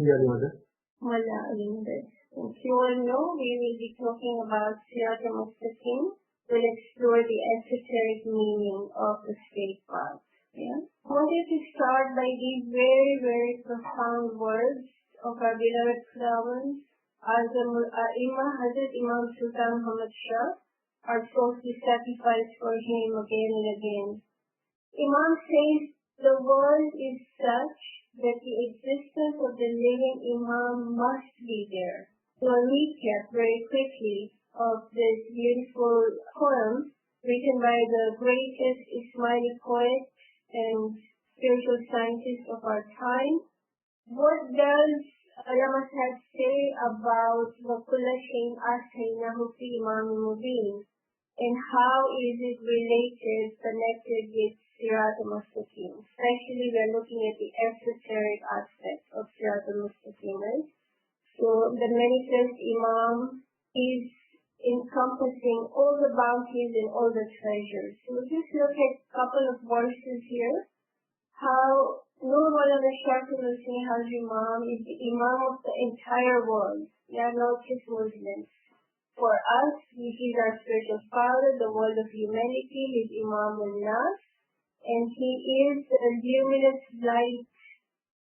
Wala, Linda. As you all know, we will be talking about Sirat Mustaqim. We'll explore the esoteric meaning of the straight path. Yeah? I wanted to start by these very, very profound words of our beloved Khudawand, Hazrat Imam Sultan Muhammad Shah, our souls we sacrifice for him again and again. Imam says the world is such that the existence of the living Imam must be there. So a recap very quickly of this beautiful poem written by the greatest Ismaili poet and spiritual scientist of our time. What does Allama Sahib say about وَكُلَّ شَيْءٍ أَحْصَيْنَاهُ فِي إِمَامٍ مُبِينٍ, and how is it related, connected with Sirat al-Mustaqim? Especially we are looking at the esoteric aspect of Sirat al-Mustaqim. So the manifest Imam is encompassing all the bounties and all the treasures. So we'll just look at a couple of verses here. How Nur Maulana Shakir Hussain Haji Imam is the Imam of the entire world. We are not just Muslims. For us, he is our spiritual father, the world of humanity, his Imam al-Nas, and he is the luminous light,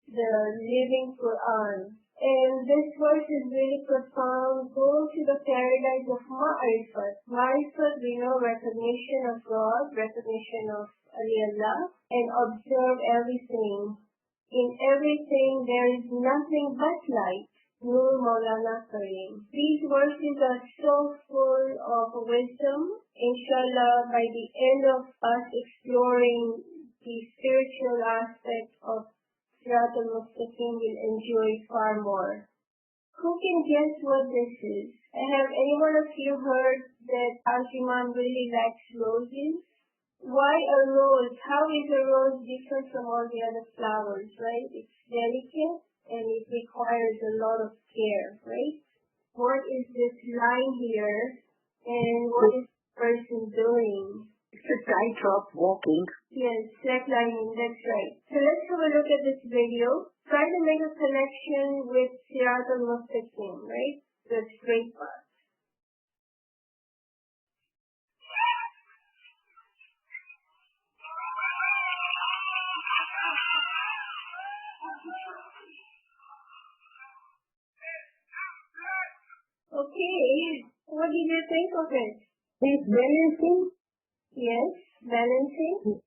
the living Quran. And this verse is really profound. Go to the paradise of Ma'rifat. Ma'rifat, we know, recognition of God, recognition of Allah, and observe everything. In everything there is nothing but light. Nur Maulana Kareem. These verses are so full of wisdom. Inshallah, by the end of us exploring the spiritual aspect of Sirat al-Mustaqim, will enjoy far more. Who can guess what this is? Have anyone of you heard that Al-Imam really likes roses? Why a rose? How is a rose different from all the other flowers, right? It's delicate and it requires a lot of care, right? What is this line here and what is the person doing? It's a tightrope walking. Yes, slacklining, that's right. So let's have a look at this video. Try to make a connection with Sirat al-Mustaqim, right? The straight path. Okay, what did you think of it? He's balancing. Yes, balancing.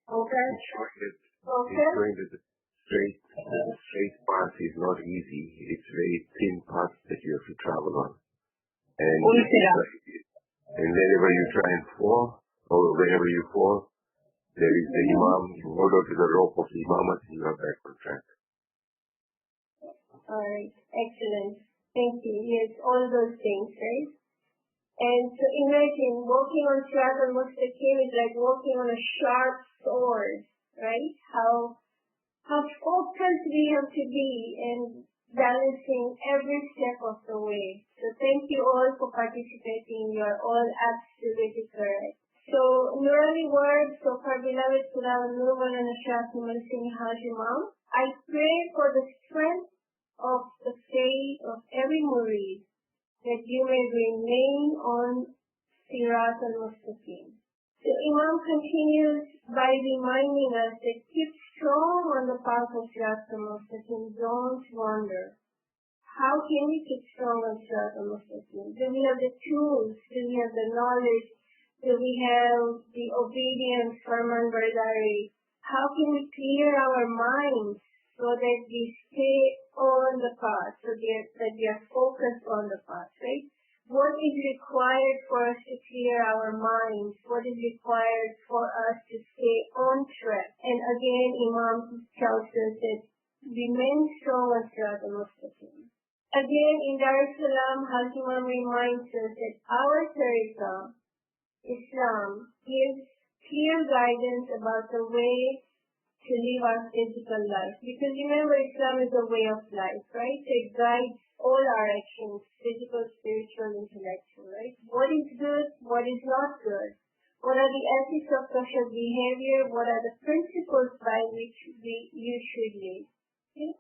Okay. Showing that the straight path is not easy. It's very thin path that you have to travel on. And whenever you try and fall, or whenever you fall, there is the Imam. You hold on to the rope of the Imam and you are back on track. Alright, excellent. Thank you. Yes, all those things, right? And so imagine walking on Sirat al-Mustaqim is like walking on a sharp sword, right? How focused we have to be and balancing every step of the way. So thank you all for participating. You are all absolutely correct. So Nurani words of our beloved Khudawand Nur Maulana Shakir Hussain Haji Imam. I pray for the strength of the faith of every murid, that you may remain on Sirat al-Mustaqim. So Imam continues by reminding us that keep strong on the path of Sirat al-Mustaqim, don't wander. How can we keep strong on Sirat al-Mustaqim? Do we have the tools? Do we have the knowledge? Do we have the obedience, Farman Bardari? How can we clear our minds so that we stay on the path, so that we are focused on the path, right? What is required for us to clear our minds? What is required for us to stay on track? And again, Imam tells us that remain strong on Sirat al-Mustaqim. Again, in Dar es Salaam, Haji Imam reminds us that our tariqah, Islam, gives clear guidance about the way to live our physical life. Because remember, Islam is a way of life, right? So it guides all our actions, physical, spiritual, intellectual, right? What is good, what is not good? What are the ethics of social behavior? What are the principles by which you should live? Okay?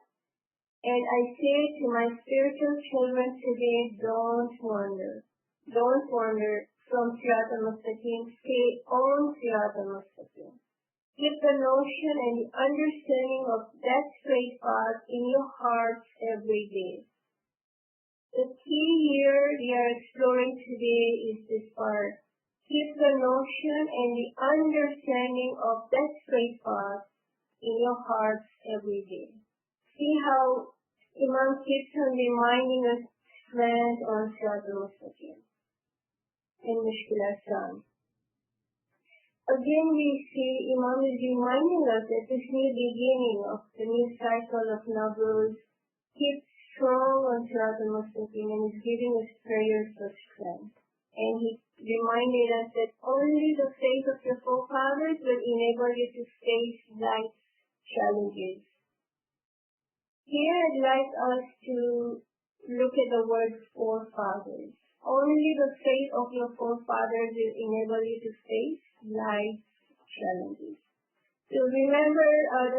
And I say to my spiritual children today, don't wander. Don't wander from Sirat al-Mustaqim. Stay on Sirat al-Mustaqim. Keep the notion and the understanding of that straight path in your hearts every day. The key here we are exploring today is this part. Keep the notion and the understanding of that straight path in your hearts every day. See how Imam keeps on reminding us stand on Sirat al-Mustaqim in Mishkil Asan. Again we see Imam is reminding us that this new beginning of the new cycle of Navroz, keep strong on Sirat al-Mustaqim, and is giving us prayers for strength. And he reminded us that only the faith of your forefathers will enable you to face life's challenges. Here I'd like us to look at the word forefathers. Only the faith of your forefathers will enable you to face life's challenges. So remember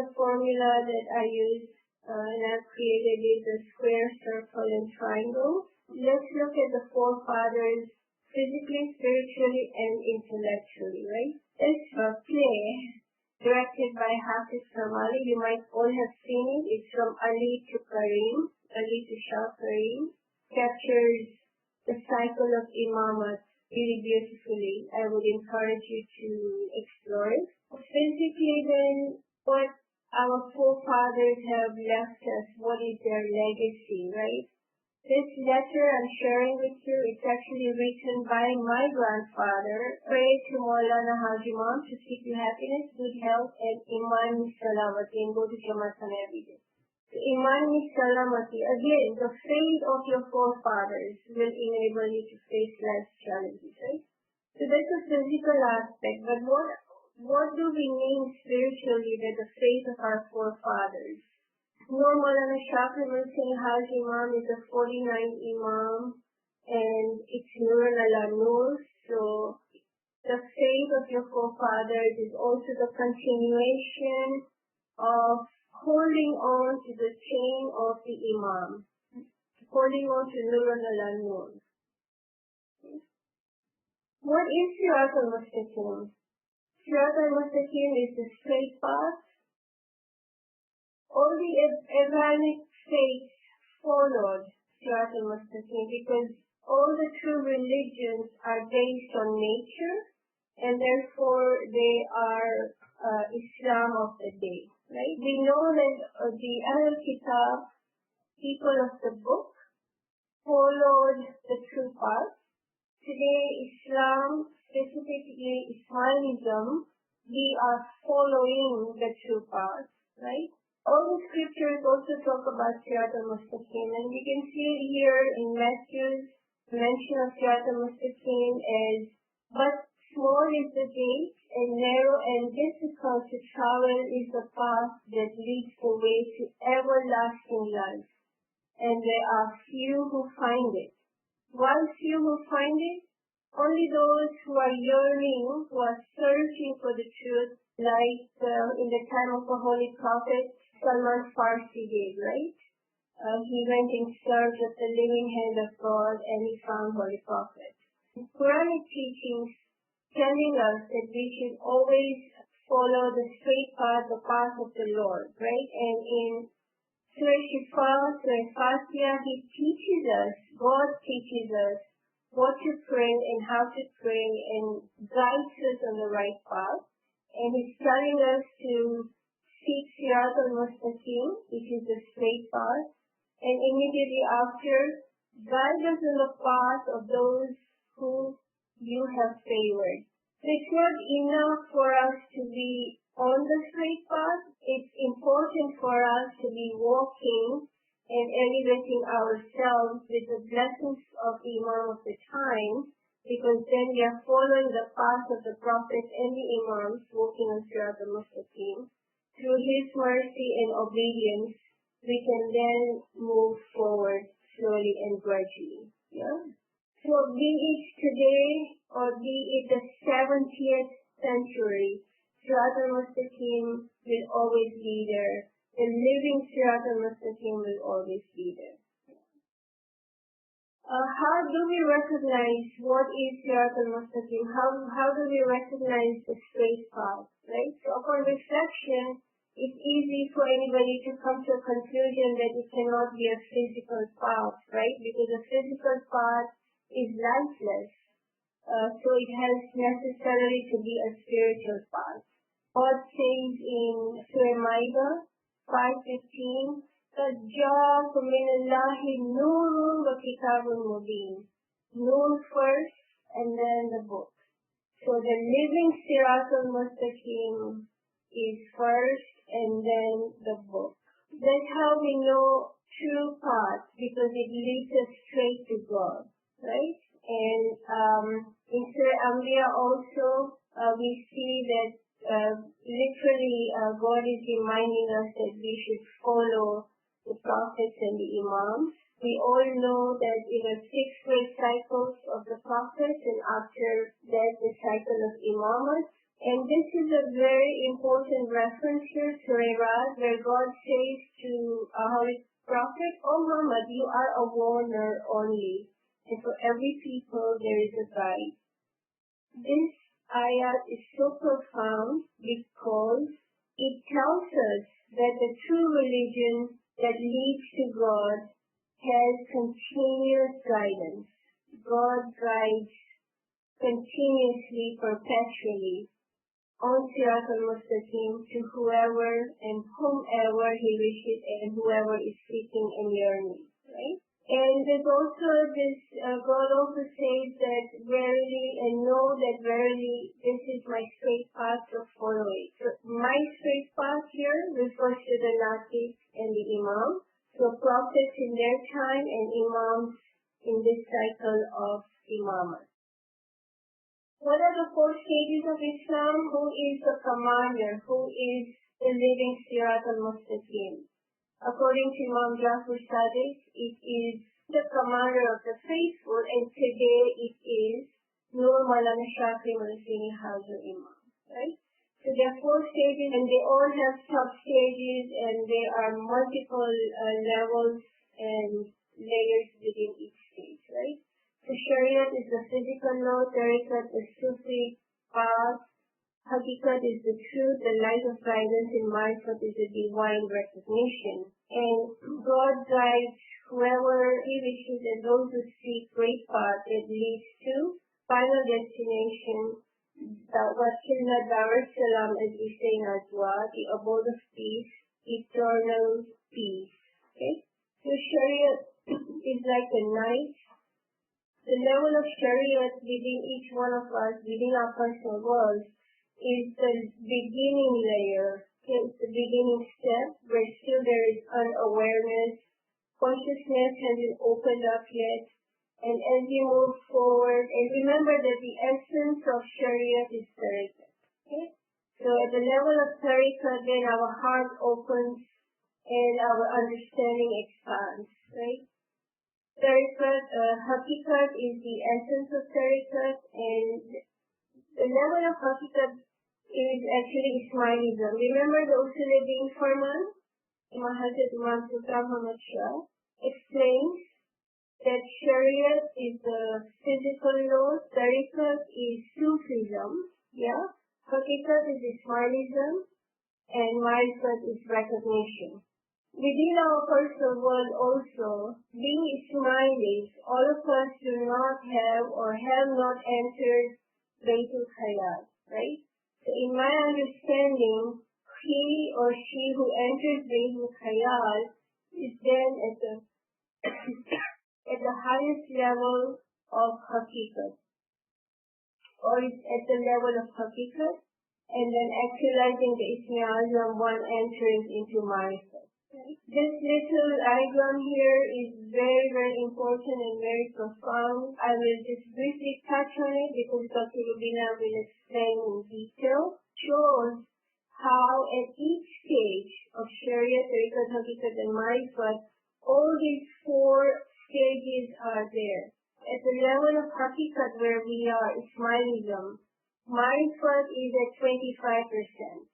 the formula that I used and I've created is the square, circle, and triangle. Let's look at the forefathers physically, spiritually, and intellectually, right? This play, directed by Hafiz Kamali, you might all have seen it. It's from Ali to Karim, Ali to Shah Karim, captures the cycle of imamat really beautifully. I would encourage you to explore it. Physically then, what our forefathers have left us, what is their legacy, right? This letter I'm sharing with you, it's actually written by my grandfather. Pray to Maulana Haji Imam to seek you happiness, good health, and Iman Salamati, and go to Jamatan every day. So Iman Salamati, again, the faith of your forefathers will enable you to face life's challenges, right? So that's a physical aspect, but what do we mean spiritually by the faith of our forefathers? Nur Maulana Shakir Hussain Haji Imam is a 49th Imam, and it's Nur ala Nur. So the faith of your forefathers is also the continuation of holding on to the chain of the Imam, holding on to Nur ala Nur. What is Sirat al-Mustaqim? Sirat al-Mustaqim is the straight path. All the Abrahamic faiths followed Sirat al-Mustaqim because all the true religions are based on nature, and therefore they are Islam of the day. Right? We know that the Ahl Kitab, people of the book, followed the true path. Today, Islam, specifically Islamism, we are following the true path. Right? All the scriptures also talk about Sirat al-Mustaqim, and we can see here in Matthew's mention of Sirat al-Mustaqim as, but small is the gate, and narrow and difficult to travel is the path that leads the way to everlasting life, and there are few who find it. Why few who find it? Only those who are yearning, who are searching for the truth, like in the time of the Holy Prophet, Salman Farsi did, right? He went in search of the living hand of God, and he found Holy Prophet. Quranic teachings telling us that we should always follow the straight path, the path of the Lord, right? And in Surah Shifa, Surah Fatiha, He teaches us, God teaches us what to pray and how to pray and guides us on the right path. And He's telling us to seek Sirat al-Mustaqim, which is the straight path, and immediately after, guide us in the path of those who you have favored. So it's not enough for us to be on the straight path. It's important for us to be walking and elevating ourselves with the blessings of the Imam of the time, because then we are following the path of the Prophet and the Imams, walking on Sirat al-Mustaqim. Through His mercy and obedience, we can then move forward slowly and gradually. Yeah? So be it today or be it the 70th century, Sirat al-Mustaqim will always be there The living Sirat al-Mustaqim will always be there. How do we recognize what is Sirat al-Mustaqim? How do we recognize the straight path, right? So upon reflection, it's easy for anybody to come to a conclusion that it cannot be a physical path, right? Because a physical path is lifeless. So it has necessarily to be a spiritual path. God says in Surah Ma'idah 5:15, قَدْ جَاءَكُم مِّنَ اللَّهِ نُورٌ وَكِتَابٌ مُبِينٌ. Nur first and then the book. So the living Sirat al-Mustaqim is first and then the book. That's how we know true path, because it leads us straight to God, right? And in Surah Anbiya also, we see that literally God is reminding us that we should follow the prophets and the imams. We all know that there are 6 great cycles of the prophets, and after that the cycle of imamat. And this is a very important reference here, Surah Ra'd, where God says to a holy prophet, "O Muhammad, you are a warner only, and for every people there is a guide." This ayat is so profound because it tells us that the true religion that leads to God has continuous guidance. God guides continuously, perpetually, on Sirat al-Mustaqim to whoever and whomever He wishes and whoever is seeking and yearning, right? And there's also this, God also says that verily, and know that verily, this is my straight path, to follow it. So my straight path here refers to the Natis and the Imam. So prophets in their time and Imams in this cycle of Imamat. What are the 4 stages of Islam? Who is the commander? Who is the living Sirat al-Mustaqim? According to Imam Jafar Sadiq, it is the commander of the faithful, and today it is Nur Maulana Shaqi Malasini Hazur Imam, right? So there are 4 stages, and they all have sub-stages, and there are multiple levels and layers within each stage, right? So Shariat is the physical law, Tariqat is Sufi path, Haqiqat is the truth, the light of guidance, and Ma'rifat is the divine recognition. And God guides whoever He wishes, and those who seek great path that leads to final destination, Wakilna Darussalam, as we say in our dua, the abode of peace, eternal peace. Okay? So Shariat is like a knife. The level of Shariat within each one of us, within our personal worlds, is the beginning layer. It's the beginning step where still there is unawareness. Consciousness hasn't opened up yet. And as you move forward, and remember that the essence of Shariat is Tariqat. Okay? So at the level of Tariqat, then our heart opens and our understanding expands, right? Tariqat, Haqiqat is the essence of Tariqat, and the level of Haqiqat is actually Ismailism. Remember the Usul Din Farman? Imam Hazrat Imam Sultan Muhammad Shah explains that Shariat is the physical law, Tariqat is Sufism, yeah? Haqiqat is Ismailism, and Ma'rifat is recognition. Within our personal world also, being Ismailis, all of us do not have or have not entered Baytul Khayal, right? So in my understanding, he or she who enters Baytul Khayal is then at the at the highest level of Haqiqat, or is at the level of Haqiqat, and then actualizing the Ismi Azam, one enters into Ma'rifat. This little diagram here is very, very important and very profound. I will just briefly touch on it because Dr. Rubina will explain in detail. Shows how at each stage of Sharia, Tariqat, Haqiqat, and Ma'rifat, all these 4 stages are there. At the level of Haqiqat, where we are, Ismailism, Ma'rifat is at 25%.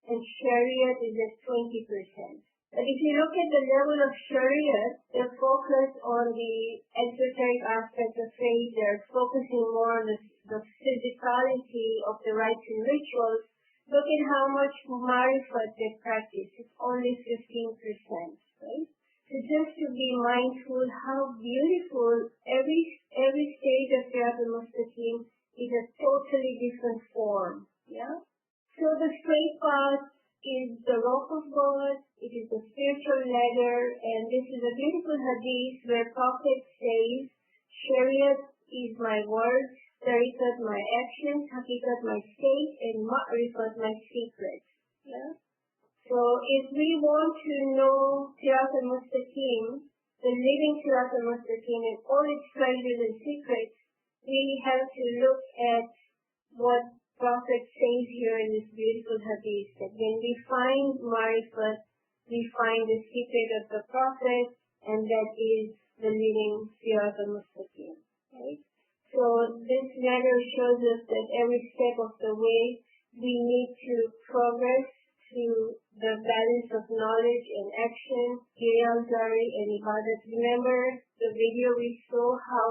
and Shariat is at 20%. But if you look at the level of Shariat, they're focused on the exoteric aspect of faith. They're focusing more on the physicality of the rites and rituals. Look at how much marifat they practice. It's only 15%, right? So just to be mindful how beautiful every stage of Sirat al-Mustaqim is a totally different form. Yeah? So the straight path is the rock of God, it is the spiritual ladder, and this is a beautiful hadith where Prophet says, Shariat is my word, Tariqat my actions, Haqiqat my state, and Ma'rifat my secret. Yeah? So if we want to know Sirat al-Mustaqim, the living Sirat al-Mustaqim and all its treasures and secrets, we have to look at what Prophet says here in this beautiful hadith, that when we find Marifat, we find the secret of the Prophet, and that is the living Sirat al-Mustaqim. Right? So this letter shows us that every step of the way we need to progress through the balance of knowledge and action, Qiyam-Zari and Ibadat. Remember the video we saw how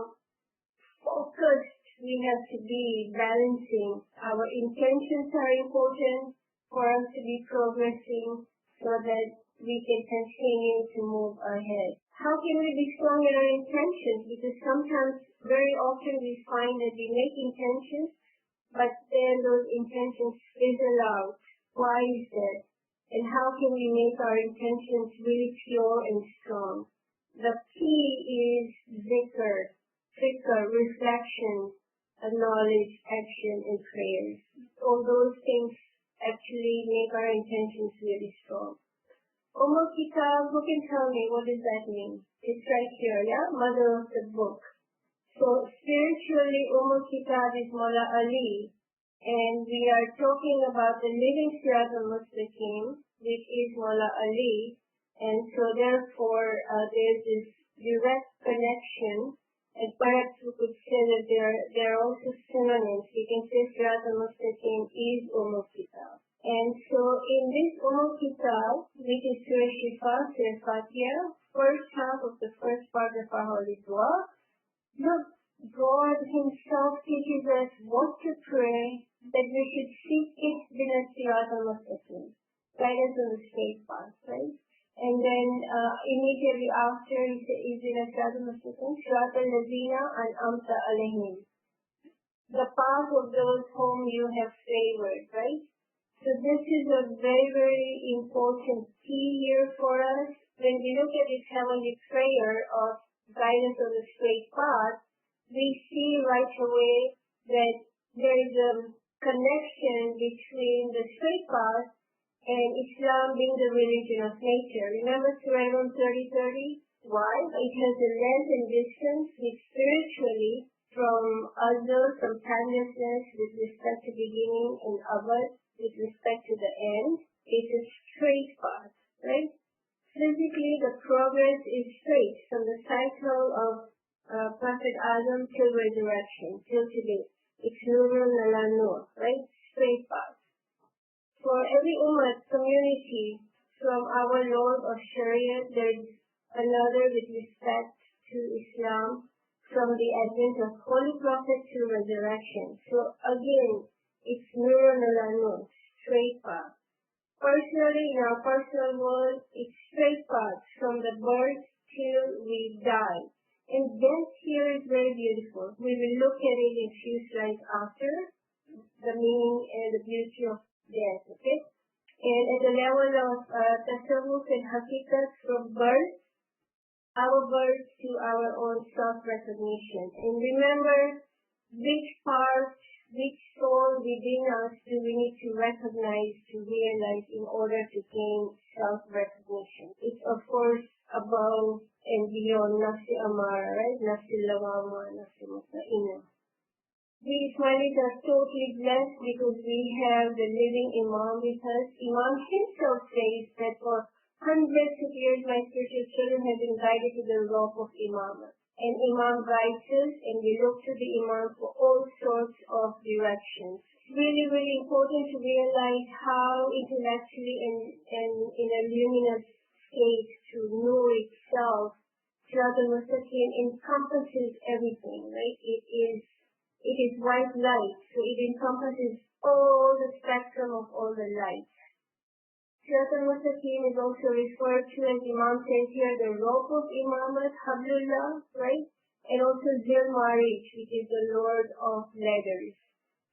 focused we have to be, balancing. Our intentions are important for us to be progressing so that we can continue to move ahead. How can we be strong in our intentions? Because sometimes, very often we find that we make intentions, but then those intentions fizzle out. Why is that? And how can we make our intentions really pure and strong? The key is zikr, reflection, knowledge, action, and prayers. All those things actually make our intentions really strong. Kitab, who can tell me what does that mean? It's right here, yeah? Mother of the book. So spiritually, Kitab is Mawla Ali, and we are talking about the living Sirat al-Mustaqim, which is Mawla Ali, and so therefore there's this direct connection. And perhaps we could say that there are also synonyms. We can say Sirat al-Mustaqim is Kitab. And so in this Kitab, which is Surah Shifa, Surah Fatiha, first half of the first part of our holy dua, look, God Himself teaches us what to pray, that we should seek Ihdina Sirat al-Mustaqim, guidance on the straight path, right? And then immediately after, he said, Ihdina Sirat al-Mustaqim, Sirat al-Lazina an'amta alayhim, the path of those whom you have favored, right? So this is a very, very important key here for us. When we look at this heavenly prayer of guidance on the straight path, we see right away that there is a connection between the straight path and Islam being the religion of nature. Remember Surah 30:30? Why? It has a length and distance which spiritually from azal, from timelessness with respect to beginning and abad, with respect to the end, it's a straight path, right? Physically, the progress is straight from the cycle of Prophet Adam till resurrection, till today. It's Nurun ala Nur, right? Straight path. For every ummah community, from our Lord of Sharia, there's another with respect to Islam, from the advent of Holy Prophet to resurrection. So again, it's Nurun ala Nur, straight path. Personally, in our personal world, it's straight path from the birth till we die. And death here is very beautiful. We will look at it in few slides after, the meaning and the beauty of death, okay? And at the level of tasawwuf and haqiqat, from birth, our birth to our own self-recognition. And remember, which part, which soul within us do we need to recognize, to realize in order to gain self-recognition? It's of course above and beyond Nafsi Amara, right? Nafsi Lawama, Nafsi Mustaqim. We Ismailis are totally blessed because we have the living Imam with us. Imam himself says that for hundreds of years my spiritual children have been guided to the rock of Imam. And Imam guides us, and we look to the Imam for all sorts of directions. really, really important to realize how intellectually and in a luminous state to know itself, Sirat al-Mustaqim encompasses everything, right? It is white light, so it encompasses all the spectrum of all the light. Sirat al-Mustaqim is also referred to, as Imam says here, the rope of Imamat, Hablullah, right? And also Zil Marij, which is the Lord of Ladders.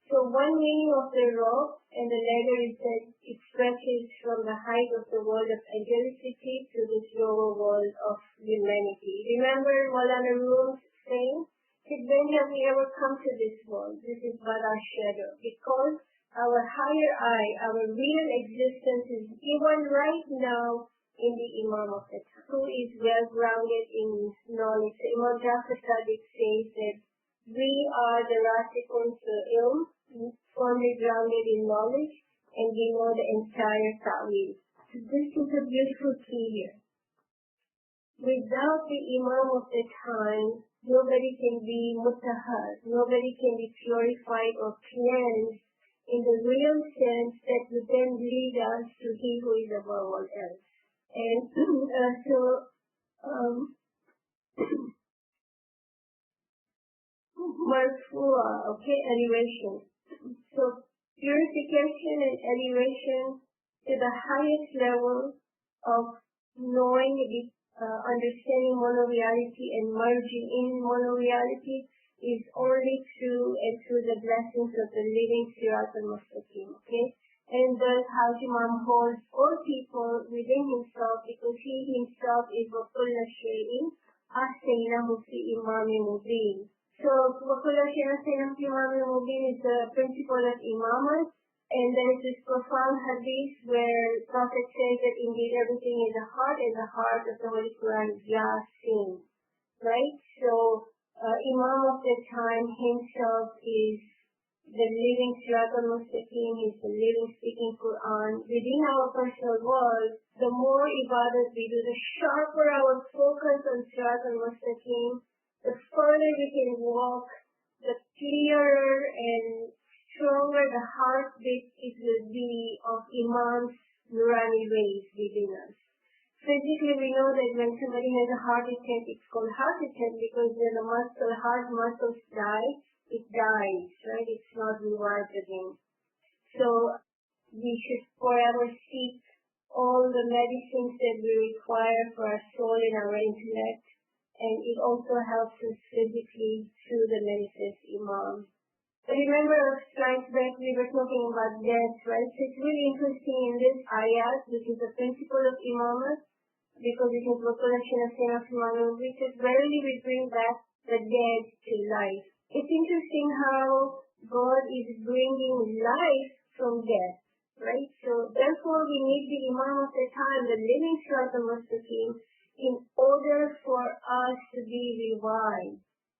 So one meaning of the rope and the ladder is that it stretches from the height of the world of angelicity to this lower world of humanity. Remember Maulana Rum's saying, when have we ever come to this world? This is but our shadow. Because our higher I, our real existence is even right now in the Imam of the time, who is well grounded in knowledge. So Imam Jafar Sadiq says that we are the Rasikun Ilm, firmly grounded in knowledge, and we know the entire Ta'wil. So this is a beautiful key here. Without the Imam of the time, nobody can be mutahhar, nobody can be purified or cleansed in the real sense that would then lead us to He who is above all else. And Marfu'a, okay, elevation. So purification and elevation to the highest level of knowing, understanding monoreality and merging in monoreality is only through the blessings of the living Sirat al-Mustaqim, okay? And thus Hajj Imam holds all people within himself because he himself is Wakulla Shay'in Ahsaynahu fi Imam Mubin. So Wakulla Shay'in Ahsaynahu fi Imam Mubin is the principle of Imamat, and there is this profound hadith where Prophet says that indeed everything is a heart, and the heart of the Holy Quran is Yasin, right? So Imam of the time himself is the living Sirat al-Mustaqim, is the living speaking Quran. Within our personal world, the more ibadat we do, the sharper our focus on Sirat al-Mustaqim, the further we can walk, the clearer and stronger the heartbeat it will be of Imam's Nurani rays within us. Physically, we know that when somebody has a heart attack, it's called heart attack because when the heart muscles die, it dies, right? It's not revived again. So we should forever seek all the medicines that we require for our soul and our intellect, and it also helps us physically through the manifest Imam. But remember, slides back, we were talking about death, right? So it's really interesting in this ayat, which is the principle of Imamat, because it is recollection of Sayyidina Imam, which is verily we bring back the dead to life. It's interesting how God is bringing life from death, right? So therefore we need the Imam of the time, the living Sirat al-Mustaqim, in order for us to be revived,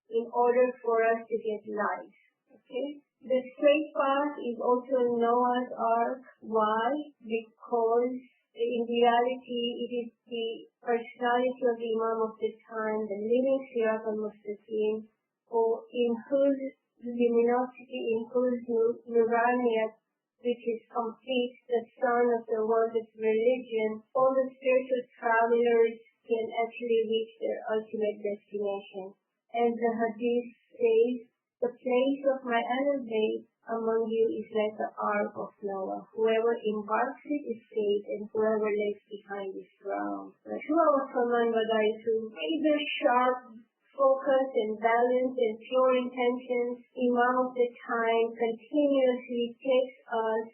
in order for us to get life. Okay? The straight path is also Noah's Ark. Why? Because in reality it is the personality of the Imam of the time, the living Sirat al-Mustaqim, in whose luminosity, in whose Nuraniyat, which is complete, the sun of the world of religion, all the spiritual travelers can actually reach their ultimate destination. As the hadith says, the place of my elevate among you is like the ark of Noah. Whoever embarks it is saved, and whoever leaves behind is drowned. Through our command, through either sharp focus and balance and pure intentions, Imam of the time continuously takes us,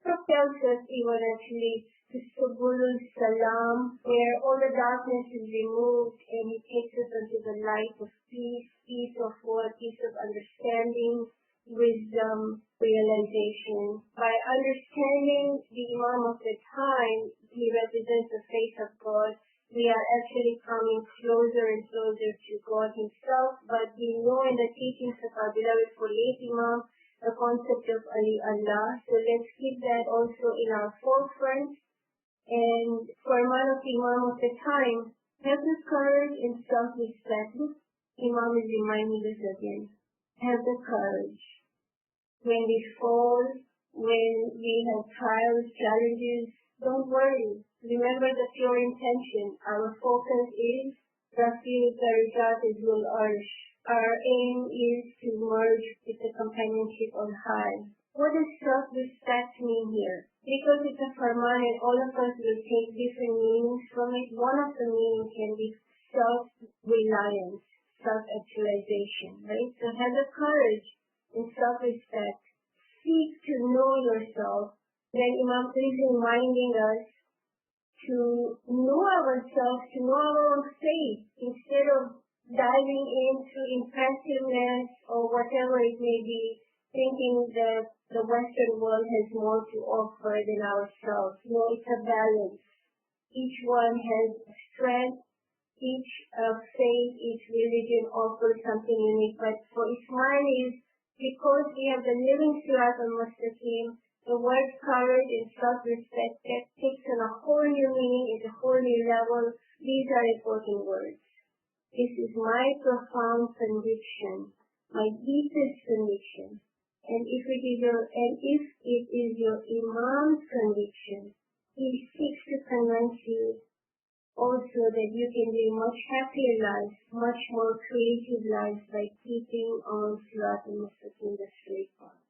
propels us even actually to Subulul Salam, where all the darkness is removed and he takes us into the light of peace, peace of word, peace of understanding, wisdom, realization. By understanding the Imam of the time, he represents the face of God. We are actually coming closer and closer to God himself, but we know in the teachings of our beloved late Imam the concept of Ali Allah. So let's keep that also in our forefront. And for a man of Imam of the time, have the courage and self-respect. Imam is reminding us again. Have the courage. when we fall, when we have trials, challenges, don't worry. Remember the pure intention. Our focus is Rafiq Darajat is will urge. Our aim is to merge with the companionship on high. What does self-respect mean here? Because it's a farman and all of us will take different meanings from it. One of the meanings can be self-reliance, self-actualization, right? So have the courage and self-respect. Seek to know yourself. Then Imam is reminding us to know ourselves, to know our own faith, instead of diving into impressiveness or whatever it may be, thinking that the Western world has more to offer than ourselves. No, it's a balance. Each one has strength. Each faith, each religion offers something unique. But for Ismail is because we have the living Sirat and Mustaqim, the word courage and self-respect that takes on a whole new meaning at a whole new level. These are important words. This is my profound conviction, my deepest conviction. And if it is your Imam's conviction, he seeks to convince you also that you can live much happier lives, much more creative lives by keeping on Sirat and Mustaqim, the straight path.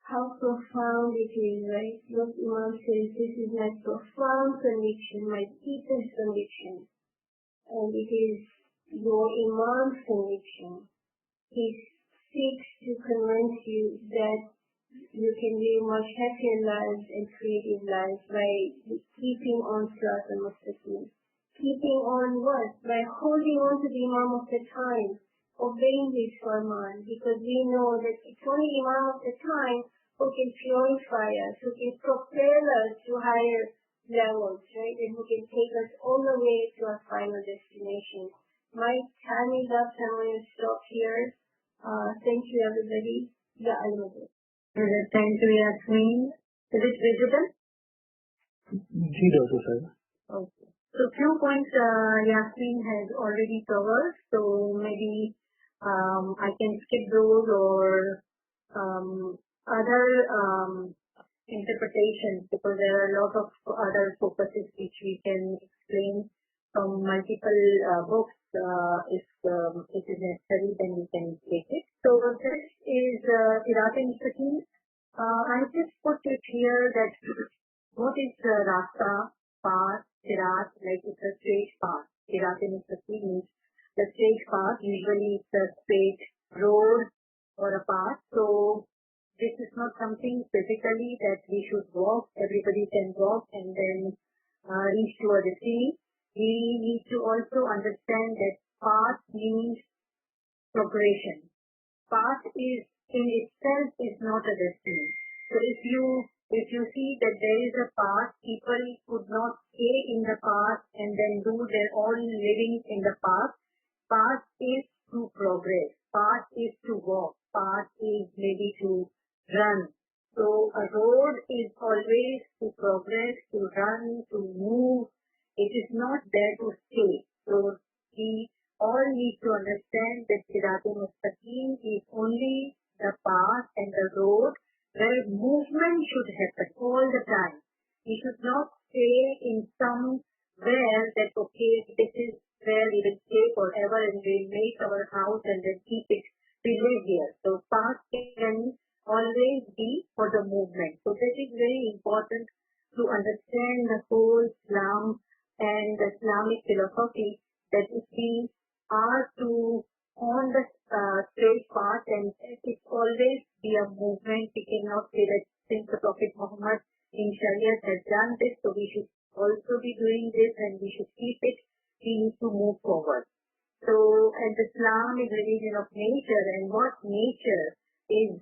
How profound it is, right? What Imam says, this is my profound conviction, my deepest conviction. And it is your Imam's conviction. He seeks to convince you that you can live much happier lives and creative lives by keeping on Sirat and Mustaqim. Keeping on what? By holding on to the Imam of the time, obeying his farman, because we know that it's only Imam of the time who can purify us, who can propel us to higher levels, right? And who can take us all the way to our final destination. My time is up, so I'm going to stop here. Thank you, everybody. Ya ALWAAZ. Thank you, Yasmin. Is it visible? जी doctor साहब. Okay. So few points Yasmin has already covered. So maybe I can skip those or other interpretations, because there are a lot of other focuses which we can explain from multiple books. If it is necessary, then we can take it. So this is Sirat and Mustaqim. I just put it here that what is Rasta, path, Sirat, like it's a straight path. Sirat and Mustaqim means the straight path. Usually it's a straight road or a path. So this is not something physically that we should walk. Everybody can walk and then reach to a destiny. We need to also understand that path means progression. Path is in itself is not a destiny. So if you see that there is a path, people could not stay in the path and then do their own living in the path. Path is to progress. Path is to walk. Path is maybe to run. So a road is always to progress, to run, to move. It is not there to stay. So we all need to understand that Sirat Mustaqim is only the path and the road where movement should happen all the time. We should not stay in somewhere that, okay, this is where we will stay forever and we will make our house and then keep it. We live here. So path can always be for the movement. So that is very important to understand the whole Islam and the Islamic philosophy, that if we are to on the straight path, and it's always be a movement. We cannot say that since the Prophet Muhammad in Shariat has done this, so we should also be doing this and we should keep it. We need to move forward. So, and Islam is a religion of nature, and what nature is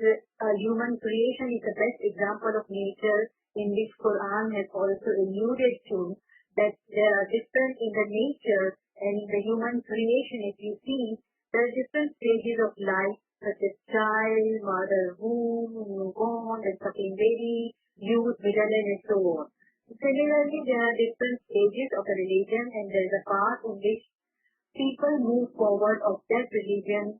human creation is the best example of nature, in which Quran has also alluded to, that there are different in the nature and in the human creation. If you see, there are different stages of life, such as child, mother, womb, newborn, and sucking baby, youth, middle, and so on. Similarly, there are different stages of a religion, and there is a path in which people move forward of that religion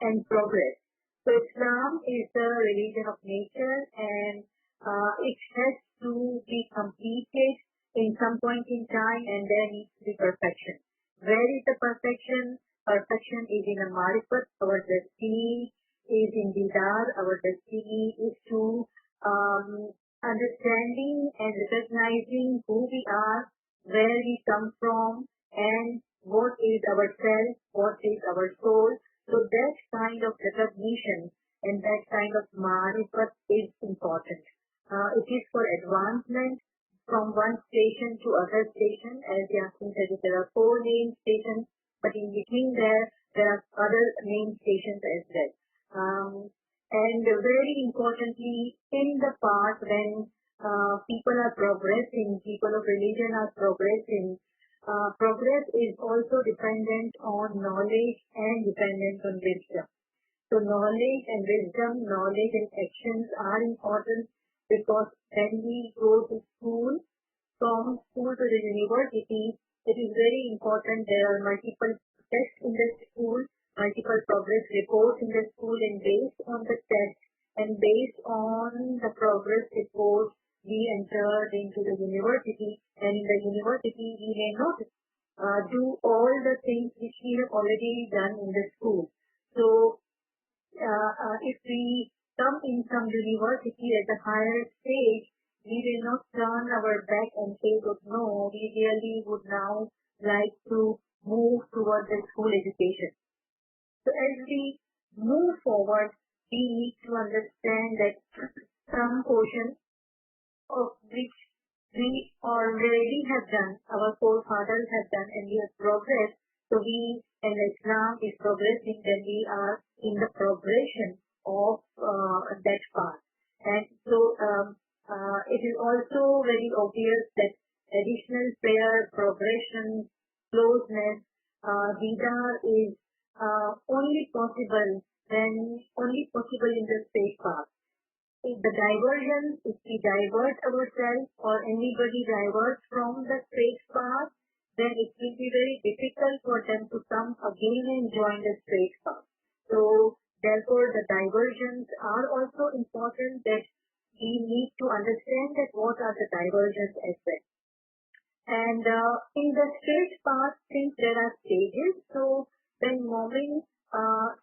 and progress. So Islam is the religion of nature, and it has to be completed in some point in time, and there needs to be perfection. Where is the perfection? Perfection is in a marifat. Our destiny is in didar. Our destiny is to understanding and recognizing who we are, where we come from, and what is our self, what is our soul. So that kind of recognition and that kind of marifat is important. It is for advancement from one station to other station. As Yasin said, there are 4 main stations, but in between there are other main stations as well. And very importantly, in the past when people are progressing, people of religion are progressing, progress is also dependent on knowledge and dependent on wisdom. So knowledge and wisdom, knowledge and actions are important, because when we go to school, from school to the university, it is very important. There are multiple tests in the school, multiple progress reports in the school, and based on the test and based on the progress report, we entered into the university, and in the university we may not do all the things which we have already done in the school. So if we come in some university at a higher stage, we will not turn our back and say that no, we really would now like to move towards the school education. So as we move forward, we need to understand that some portion of which we already have done, our forefathers have done, and we have progressed. So we, and Islam is progressing, then we are in the progression of that path. And so it is also very obvious that additional prayer, progression, closeness, didar is only possible in the straight path. If the diversion, if we divert ourselves or anybody diverts from the straight path, then it will be very difficult for them to come again and join the straight path. So therefore the diversions are also important, that we need to understand that what are the diversions as well. And in the straight path, since there are stages, so when moving,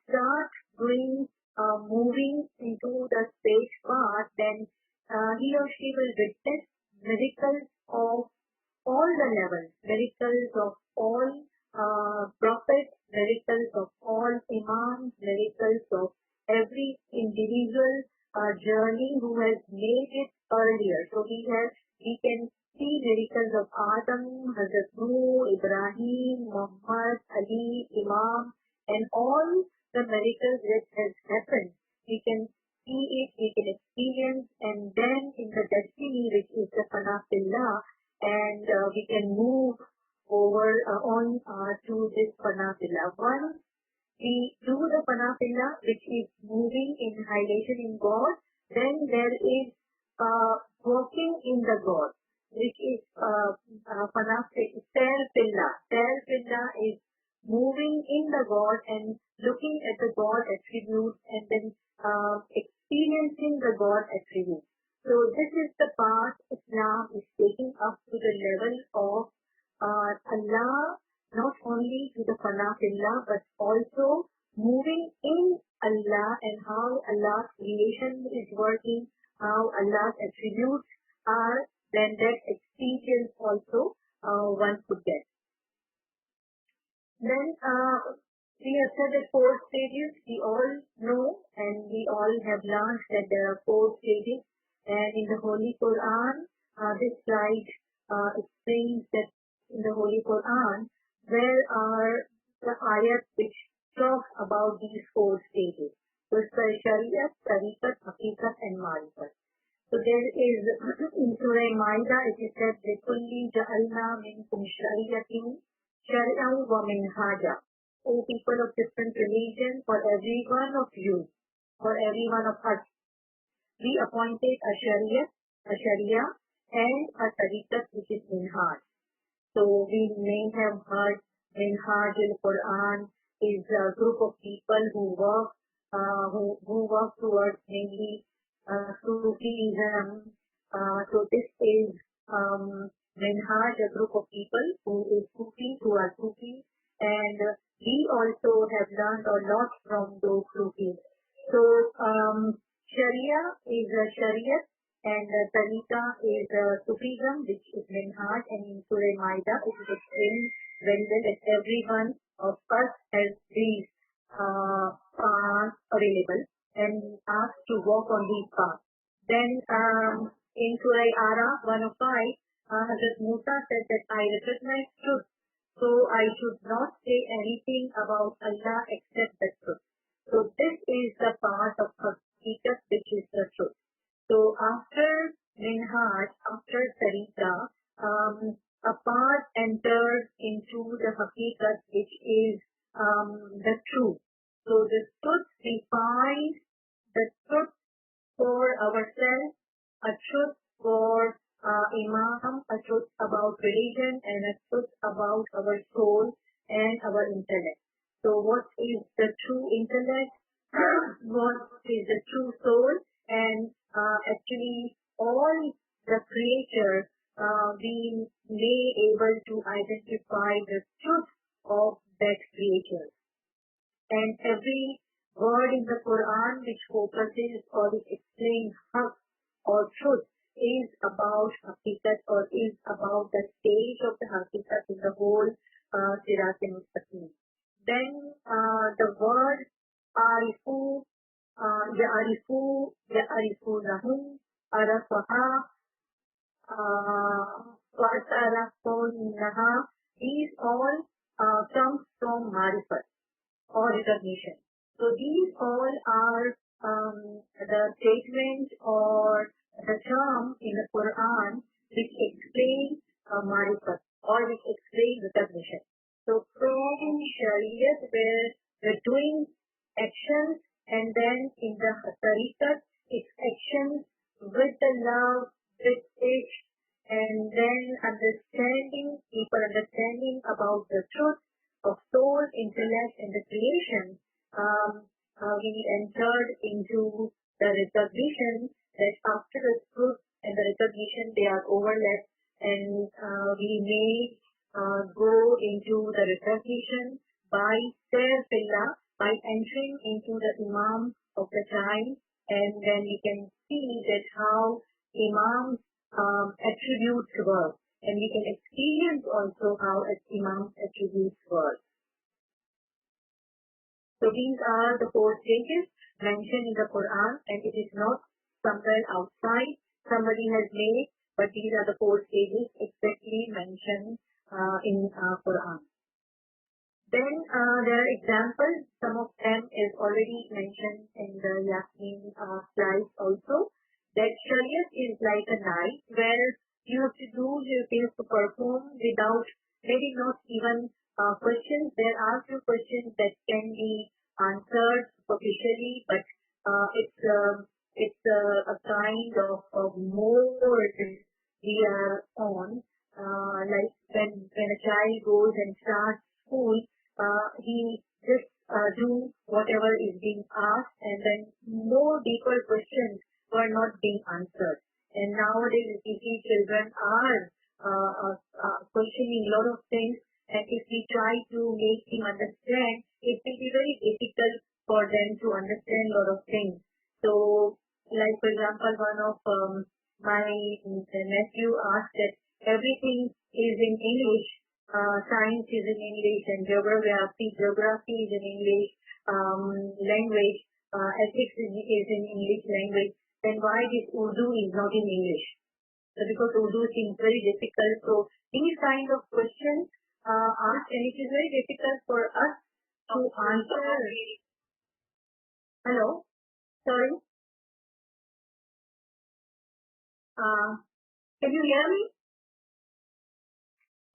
start doing moving into the straight path, then he or she will witness miracles of all the levels, miracles of all prophets, miracles of all imams, miracles of every individual journey who has made it earlier. So we can see miracles of Adam, Hazrat Nuh, Ibrahim, Muhammad, Ali, Imam, and all the miracles that has happened. We can see it, we can experience, and then in the destiny which is the Fanafillah, and we can move over on to this Fanafillah. Once we do the Fanafillah, which is moving in highlighted in God, then there is walking in the God, which is Fanafillah. Self-Fillah is moving in the God and looking at the God attributes and then experiencing the God attributes. So this is the path Islam is taking up to the level of Allah, not only to the Fanafillah, but also moving in Allah and how Allah's creation is working, how Allah's attributes are, then that experience also one could get. Then we have said that 4 stages. We all know and we all have learned that there are 4 stages. And in the Holy Quran, this slide explains that in the Holy Quran, there are the ayats which talk about these 4 stages. So it's the Shariat, Tariqat, Haqiqat, and Marifat. So there is in Surah Ma'idah, it is said, لِكُلِّ جَعَلْنَا مِنْكُمْ شَرِيَةٍ شَرْعًا وَمِنْهَاجًا. O people of different religions, for every one of you, for every one of us, we appointed a Sharia, and a Tariqat, which is Minhaj. So we may have heard Minhaj al-Quran is a group of people who work who work towards mainly Sufism. So this is Minhaj, a group of people who are Sufis, and we also have learned a lot from those Sufis. So Sharia is a Shariat, and Tariqa is Sufism, which is Minhaj, and in Surah Maida it is explained very well that every one of us has these paths available and asked to walk on these paths. Then in Surah Araf 105, Hazrat Musa said that I recognize truth, so I should not say anything about Allah except the truth. So this is the path of Haqiqat, which is the truth. So after Minhaj, after Tariqa, a path enters into the Haqiqat, which is the truth. So the truth defines the truth for ourselves, a truth for Imam, a truth about religion, and a truth about our soul and our intellect. So what is the true intellect? What is the true soul? And actually all the creatures, we may able to identify the truth of that creature. And every word in the Quran which focuses or which explains haqq or truth is about haqiqat or is about the stage of the haqiqat in the whole Sirat and Mustaqim. Then the word arifu, ya'arifu lahum, arafaha, wa'tarafunaha, these all come from marifat or recognition. So these all are the statements or the term in the Quran which explain marifat or which explain recognition. So from Shariat, where we're doing actions, and then in the Tariqat, it's actions with the love, with it, and then deeper understanding about the truth of soul, intellect, and the creation. We entered into the recognition that after the truth and the recognition, they are overlapped, and we may go into the recognition by Sayyidillah, by entering into the Imam of the time, and then we can see that how Imams attributes work, and we can experience also how Imams attributes work. So these are the 4 stages mentioned in the Quran, and it is not somewhere outside somebody has made, but these are the 4 stages exactly mentioned in Quran. Then there are examples. Some of them is already mentioned in the Yasmin slides also. That Shariat is like a knife where you have to do your things to perform without maybe not even questions. There are few questions that can be answered superficially, but it's a kind of mode we are on. Like when a child goes and starts school, he just do whatever is being asked, and then more deeper questions were not being answered. And nowadays, you see children are questioning a lot of things, and if we try to make him understand, it will be very difficult for them to understand a lot of things. So, like for example, one of my nephew asked that everything is in English, science is in English, and geography is in English language, ethics is in English language, then why this Urdu is not in English? So because Urdu seems very difficult. So these kind of questions asked, and it is very difficult for us to answer. Hello? Sorry? Can you hear me?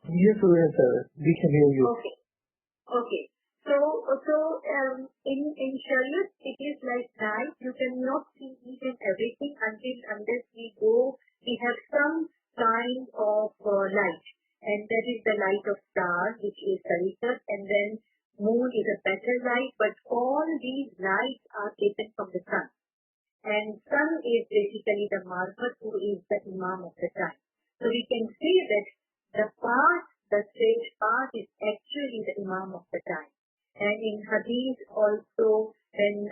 Yes, we can hear you. Okay. So in Shariat, it is like night. You cannot see each and everything unless we have some kind of light, and that is the light of star, which is Tariqat, and then moon is a better light, but all these lights are taken from the sun. And sun is basically the marifat who is the imam of the time. So we can say that the path, the straight path is actually the imam of the time. And in hadith also, when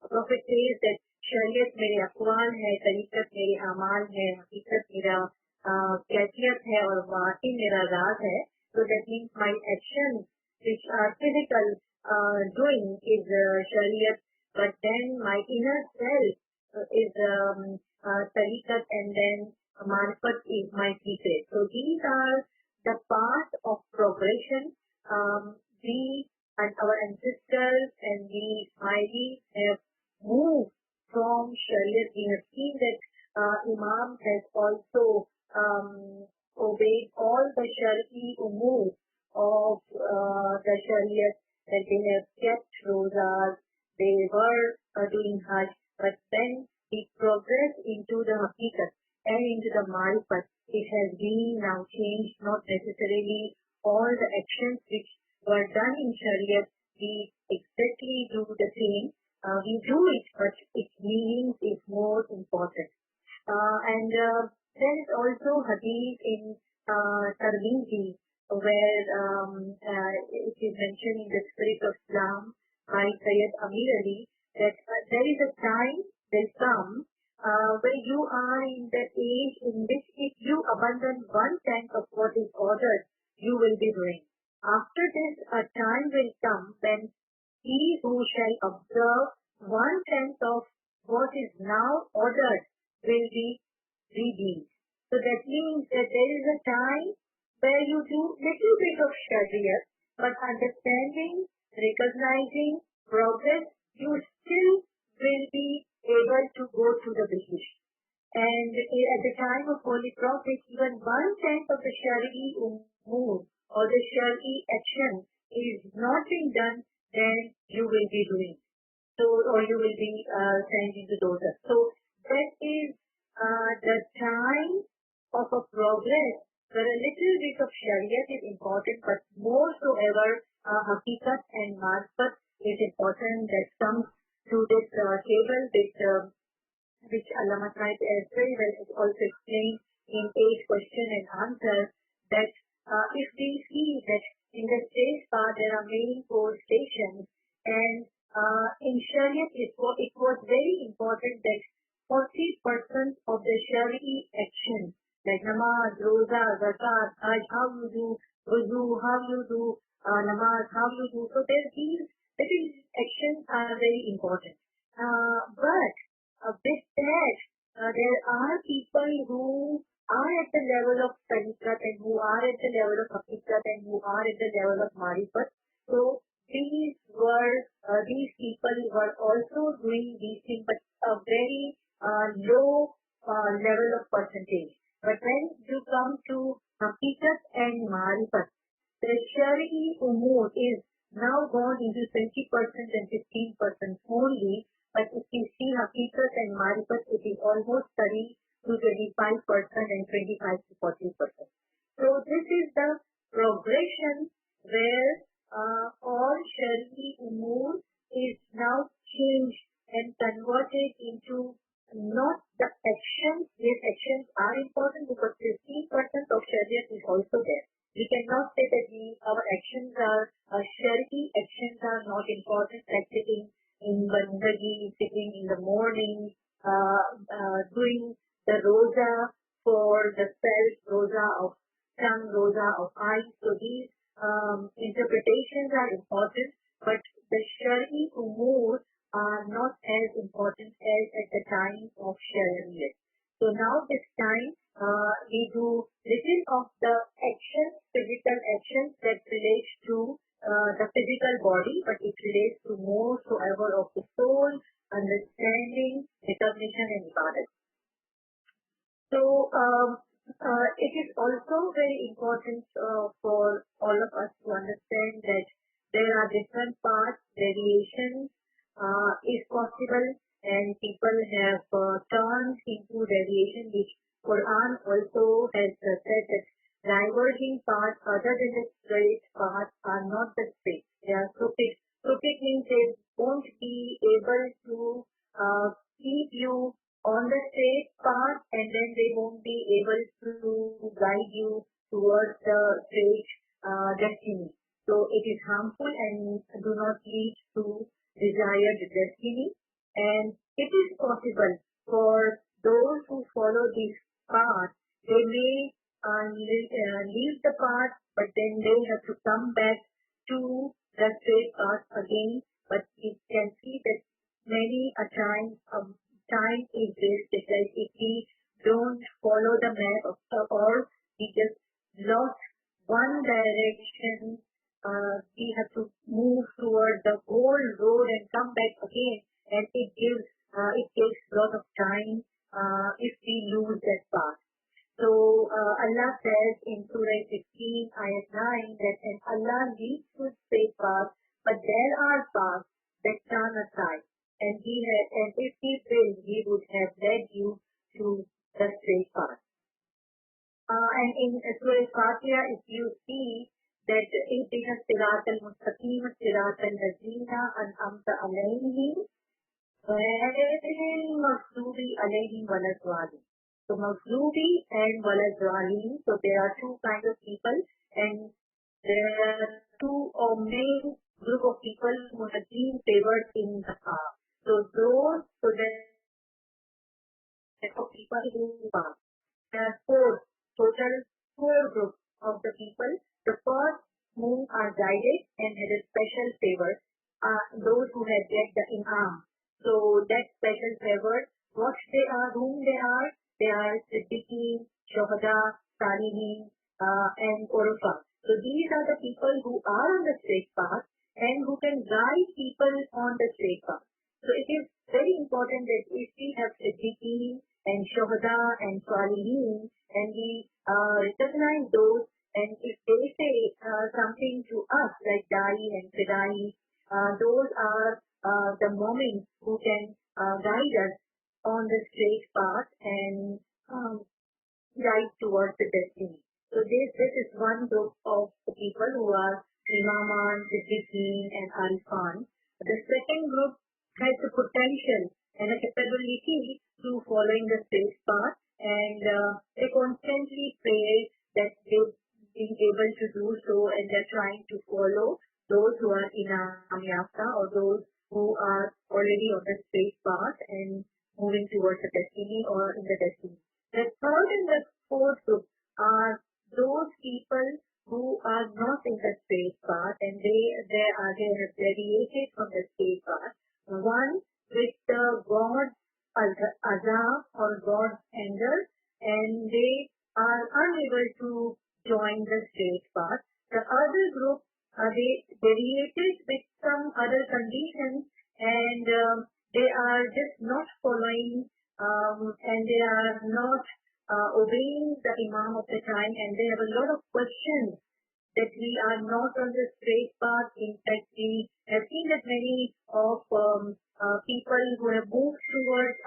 Prophet says that शरीयत मेरे अक़वाल है, तरीक़त मेरे अमाल है, हकीकत मेरा कैफियत है और वाक़ई मेरा राज है. So that means my actions which are physical doing is shariat, but then my inner self is tariqat, and then marifat is my secret. So these are the path of progression. We and our ancestors and the Ismailis have moved from Shariat. We have seen that Imam has also obeyed all the Shari'i umur of the Shariat, that they have kept rosas, they were doing Hajj, but then we progress into the Haqiqat and into the Marifat. It has been now changed, not necessarily all the actions which were done in Shariat, we exactly do the same. We do it, but its meaning is more important. And there is also hadith in Tirmidhi, where it is mentioned in the Spirit of Islam by Sayyid Amir Ali, that there is a time will come where you are in the age in which if you abandon 1/10 of what is ordered, you will be doing. After this, a time will come when he who shall observe 1/10 of what is now ordered will be redeemed. So that means that there is a time where you do little bit of Shariat, but understanding, recognizing, progress, you still will be able to go to the British. And at the time of Holy Prophet, even 1/10 of the Shari'i umur or the Shari'i action is not being done, then you will be doing. So, or you will be sent into those. So that is the time of a progress where a little bit of Shariat is important, but more so ever Haqiqat and Marifat is important, that comes to this table which Allama Said as very well has also explained in 8 question and answer, that if we see that in the stage path there are main 4 stations, and in Shariat it was very important that 40% of the Shari'i action, like namaz, roza, zakat, hajj, how you do wudu, how you do namaz, how you do. So these actions are very important. But with that, there are people who are at the level of tariqat and who are at the level of haqiqat and who are at the level of marifat. So these people were also doing these things, but a very low level of percentage. But when you come to haqiqat and marifat, the Shari'i umur is now gone into 20% and 15% only. But if you see haqiqat and marifat, it is almost 30 to 25% and 25 to 40%. So this is the progression where all Shari'i umur is now changed and converted into not the actions. These actions are important because 15% of Shariat is also there. We cannot say that our actions are Shari'i actions are not important, like sitting in bandagi, sitting in the morning, doing the roza for the self, roza of tongue, roza of eyes. So these interpretations are important, but the Shari'i umur are not as important as at the time of Shariat. So now this time we do little of the actions, physical actions that relates to the physical body, but it relates to more so ever of the soul, understanding, recognition and ibadat. So it is also very important for all of us to understand that there are different paths, variations is possible, and people have turned into deviation, which Quran also has said that diverging paths other than the straight path are not the straight. They are it is harmful and do not lead to desired destiny. And it is possible for those who follow this path, they may leave the path, but then they have to come back to the straight path again. But you can see that many a time is wasted. Like if we don't follow the map or we just lost one direction, we have to move toward the whole road and come back again, and it takes a lot of time if we lose that path. So Allah says in Surah 16, Ayat 9 that and Allah leads to straight path, but there are paths that turn aside, and if He will, He would have led you to the straight path. And in Surah Fatiha, if you see that Ihdina Sirat al-Mustaqim, Sirat al-Lazina an'amta alayhim, Maghdubi alayhim walad-dhalin. So Maghdubi and walad-dhalin, so there are two kinds of people, and there are two or main group of people who have been favored in the past. So there are people who are. There are total four groups of the people. The first who are guided and had a special favor are those who had get the Imam. So that special favor, what they are, whom they are Siddiqeen, Shuhada, Salihin, and Urafa. So these are the people who are on the straight path and who can guide people on the straight path. So it is very important that if we have Siddiqeen and Shuhada and Salihin, and we recognize those, and if they say something to us like Dai and Fidai, those are the moments who can guide us on the straight path and guide towards the destiny. So this is one group of the people who are Imaman, Siddiqeen, and Arifan. The second group has the potential and a capability to following the straight path, and they constantly pray that they've been able to do so, and they're trying to follow those who are in Amyasa or those who are already on the straight path and moving towards the destiny or in the destiny. The third and the fourth group are those people who are not in the straight path, and they have deviated from the straight path. One with the God's azab or God's anger, and they are unable to join the straight path. The other group, they deviated with some other conditions, and they are just not following, and they are not obeying the Imam of the time, and they have a lot of questions that we are not on the straight path. In fact, we have seen that many of people who have moved towards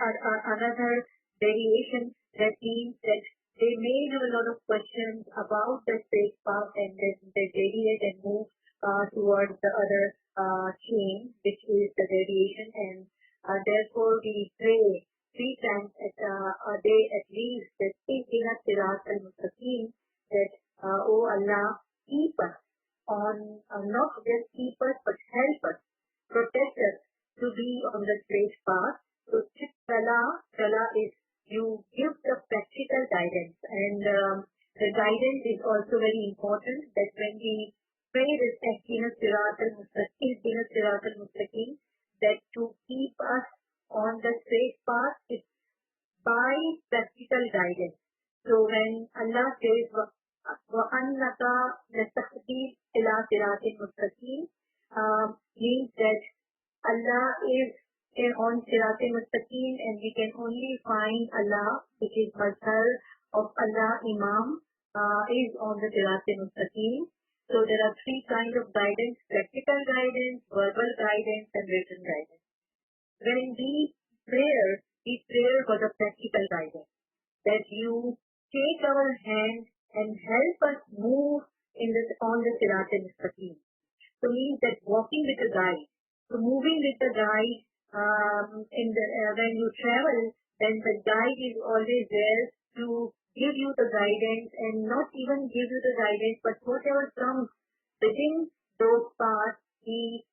another variation, that means that they may have a lot of questions about the straight path, and then they deviate and move towards the other chain, which is the variation, and therefore we pray 3 times a day at least that Ihdina Sirat al-Mustaqim, that O Allah, keep us on, not just keep us, but help us, protect us to be on the straight path. So Chala is you give the practical guidance, and the guidance is also very important, that when we pray this Ihdina Sirat al-Mustaqim, that to keep us on the straight path is by practical guidance. So when Allah says, وَأَنَّكَ لَتَهْدِي إِلَىٰ صِرَاطٍ مُسْتَقِيمٍ, means that Allah is on Sirat al-Mustaqim, and we can only find Allah, which is Mazhar of Allah, Imam, is on the Sirat al-Mustaqim. So there are 3 kinds of guidance: practical guidance, verbal guidance, and written guidance. When we pray for the practical guidance, that you take our hand and help us move on the Sirat al-Mustaqim. So means that walking with the guide. So moving with the guide, when you travel, then the guide is always there to give you the guidance, and not even give you the guidance, but whatever comes within those parts. He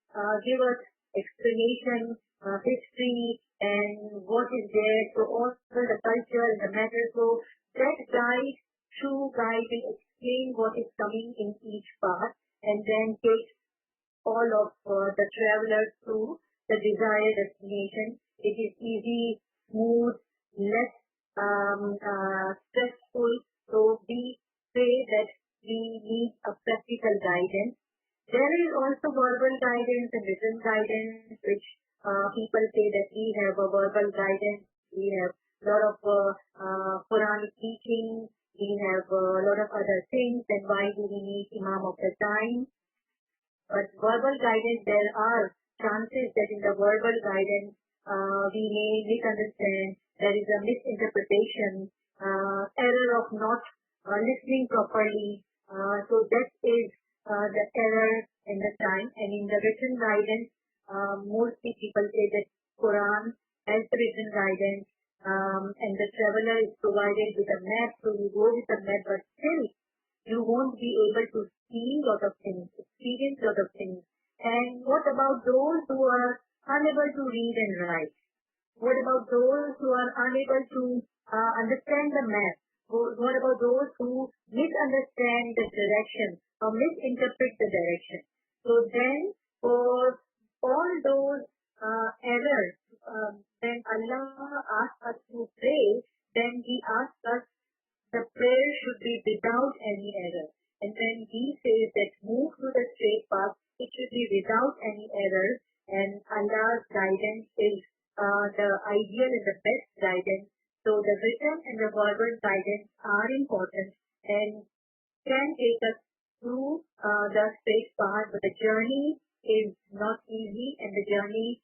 give us explanation, history, and what is there. So also the culture and the matter. So that guide, true guide, will explain what is coming in each part, and then take all of the travelers to the desired destination. It is easy, smooth, less stressful. So we say that we need a practical guidance. There is also verbal guidance and written guidance, which people say that we have a verbal guidance, we have a lot of Quranic teaching, we have a lot of other things, and why do we need Imam of the time? But verbal guidance, there are chances that in the verbal guidance we may misunderstand, there is a misinterpretation, error of not listening properly. So that is the error in the time. And in the written guidance, mostly people say that Quran has the written guidance, and the traveler is provided with a map, so you go with a map, but still you won't be able to see a lot of things, experience a lot of things. And what about those who are unable to read and write? What about those who are unable to understand the map? What about those who misunderstand the direction or misinterpret the direction? So then, for all those errors, when Allah asks us to pray, then He asks us the prayer should be without any error. And when He says that move to the straight path, it should be without any error. And Allah's guidance is the ideal and the best guidance. So the written and the verbal guidance are important and can take us through the straight path, but the journey is not easy and the journey